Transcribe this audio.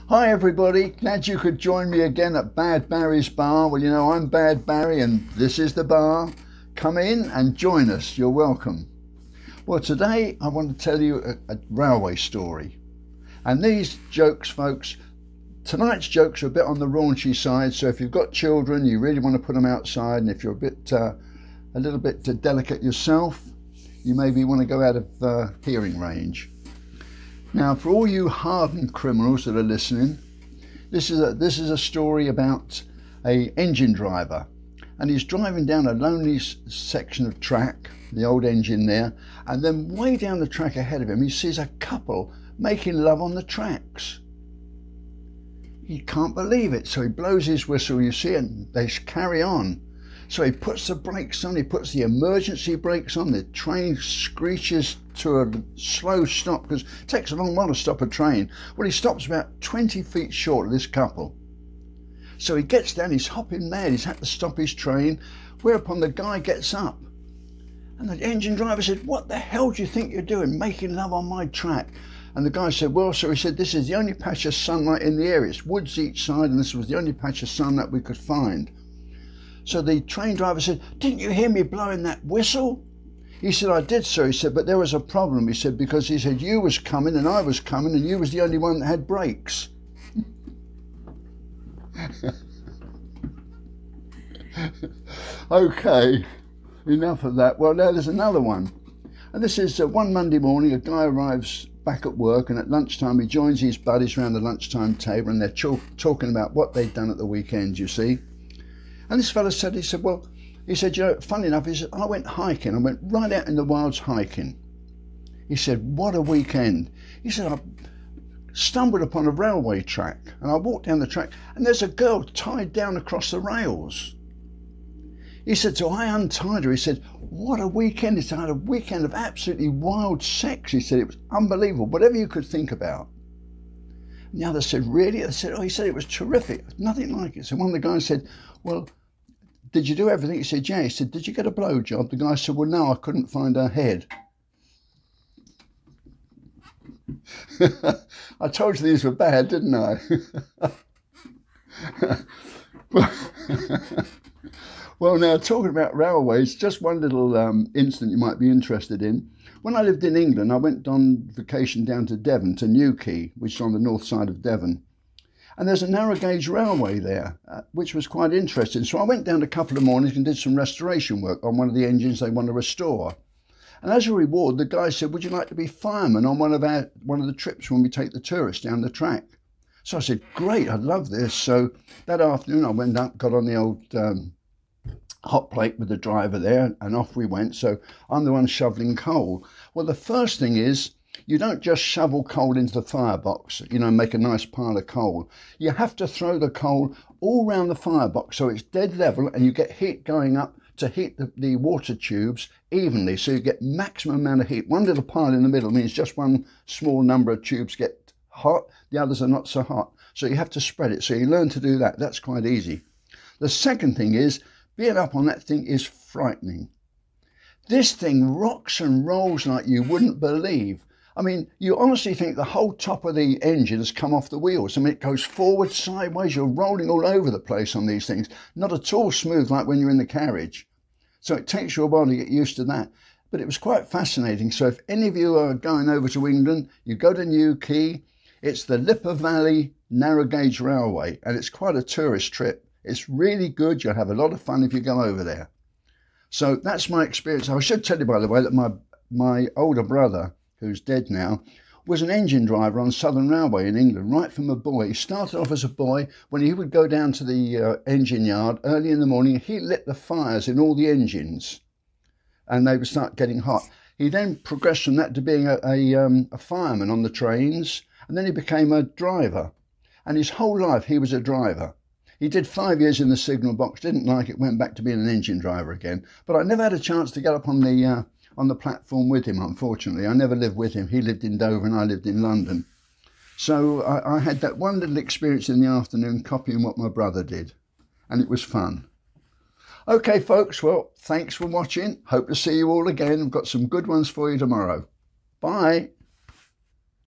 Hi everybody, glad you could join me again at Bad Barry's Bar. Well, you know, I'm Bad Barry and this is the bar. Come in and join us, you're welcome. Well, today I want to tell you a railway story. And these jokes, folks, tonight's jokes are a bit on the raunchy side, so if you've got children, you really want to put them outside, and if you're a little bit delicate yourself, you maybe want to go out of hearing range. Now, for all you hardened criminals that are listening, this is a story about an engine driver, and he's driving down a lonely section of track, the old engine there, and then way down the track ahead of him he sees a couple making love on the tracks. He can't believe it, so he blows his whistle, you see, and they carry on. So he puts the brakes on, he puts the emergency brakes on, the train screeches to a slow stop because it takes a long while to stop a train. Well, he stops about 20 feet short of this couple. So he gets down, he's hopping mad, he's had to stop his train, whereupon the guy gets up. And the engine driver said, "What the hell do you think you're doing, making love on my track?" And the guy said, "Well, so," he said, "this is the only patch of sunlight in the area. It's woods each side, and this was the only patch of sun that we could find." So the train driver said, "Didn't you hear me blowing that whistle?" He said, "I did, sir." He said, "But there was a problem." He said, "Because," he said, "you was coming and I was coming and you was the only one that had brakes." Okay, enough of that. Well, now there's another one. And this is one Monday morning, a guy arrives back at work, and at lunchtime he joins his buddies around the lunchtime table, and they're talking about what they'd done at the weekend, you see. And this fella said, he said, "Well," he said, "you know, funny enough," he said, "I went hiking. I went right out in the wilds hiking." He said, "What a weekend." He said, "I stumbled upon a railway track and I walked down the track and there's a girl tied down across the rails." He said, "So I untied her." He said, "What a weekend." He said, "I had a weekend of absolutely wild sex." He said, "It was unbelievable, whatever you could think about." And the other said, "Really?" I said, "Oh," he said, "it was terrific, nothing like it." So one of the guys said, "Well, did you do everything?" He said, "Yeah." He said, "Did you get a blowjob?" The guy said, "Well, no, I couldn't find her head." I told you these were bad, didn't I? Well, now, talking about railways, just one little incident you might be interested in. When I lived in England, I went on vacation down to Devon, to Newquay, which is on the north side of Devon. And there's a narrow gauge railway there, which was quite interesting. So I went down a couple of mornings and did some restoration work on one of the engines they want to restore. And as a reward, the guy said, "Would you like to be fireman on one of the trips when we take the tourists down the track?" So I said, "Great, I'd love this." So that afternoon I went up, got on the old hot plate with the driver there, and off we went. So I'm the one shoveling coal. Well, the first thing is, you don't just shovel coal into the firebox, you know, make a nice pile of coal. You have to throw the coal all round the firebox so it's dead level and you get heat going up to heat the water tubes evenly, so you get maximum amount of heat. One little pile in the middle means just one small number of tubes get hot, the others are not so hot. So you have to spread it, so you learn to do that. That's quite easy. The second thing is, being up on that thing is frightening. This thing rocks and rolls like you wouldn't believe. I mean, you honestly think the whole top of the engine has come off the wheels. I mean, it goes forward, sideways, you're rolling all over the place on these things. Not at all smooth like when you're in the carriage. So it takes you a while to get used to that. But it was quite fascinating. So if any of you are going over to England, you go to Newquay. It's the Lippe Valley Narrow Gauge Railway, and it's quite a tourist trip. It's really good. You'll have a lot of fun if you go over there. So that's my experience. I should tell you, by the way, that my older brother, who's dead now, was an engine driver on Southern Railway in England, right from a boy. He started off as a boy. When he would go down to the engine yard early in the morning, he lit the fires in all the engines and they would start getting hot. He then progressed from that to being a fireman on the trains, and then he became a driver. And his whole life he was a driver. He did 5 years in the signal box, didn't like it, went back to being an engine driver again. But I never had a chance to get up on the platform with him, unfortunately. I never lived with him. He lived in Dover and I lived in London. So I had that one little experience in the afternoon copying what my brother did, and it was fun. Okay, folks, well, thanks for watching. Hope to see you all again. I've got some good ones for you tomorrow. Bye.